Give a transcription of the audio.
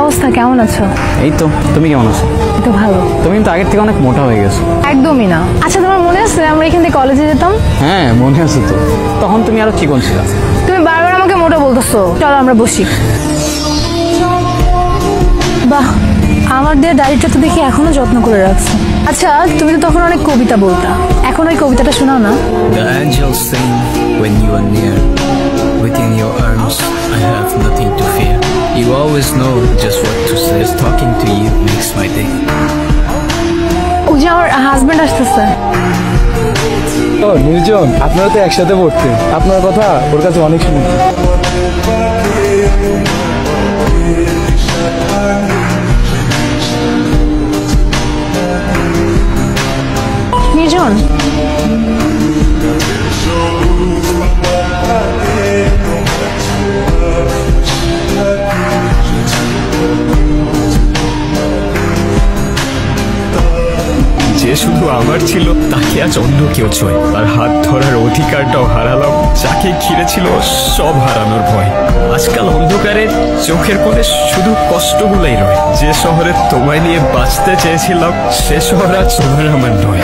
অবস্থা, কেমন আছো? এই তো, তুমি কেমন আছো? তো ভালো। তুমি কিন্তু আগের থেকে অনেক মোটা হয়ে গেছো। একদমই না। আচ্ছা, তোমার মনে আছে আমরা এখান থেকে কলেজে যেতাম? হ্যাঁ মনে আছে তো, তখন তুমি আরো চিকন ছিলা। তুমি বারবার আমাকে মোটা বলতেছো। চলো আমরা বসি। বাহ, আমার দেয়া ডায়েরিটা তো দেখি এখনো যত্ন করে রাখছো। আচ্ছা, তুমি তো তখন অনেক কবিতা বলতা, এখন ওই কবিতাটা শোনাও না। The angels sing when you are near. Within your arms, I have nothing to fear. You always know just what to say. Just talking to you makes my day. ওই যে আমার হাজবেন্ড আসতেছে। ও নির্জন, আপনারা তো একসাথে পড়তেন, আপনার কথা ওর কাছে অনেক শুনেছি। নির্জন, যে শুধু আমার ছিল তাকে আজ অন্য কেউ ছয়। আর হাত ধরার অধিকারটাও হারালাম, যাকে ঘিরে ছিল সব হারানোর ভয়। আজকাল অন্ধকারে চোখের কোণে শুধু কষ্টগুলোই রয়। যে শহরে তোমায় নিয়ে বাঁচতে চেয়েছিলাম, সে শহর আজ তোমার আমার নয়।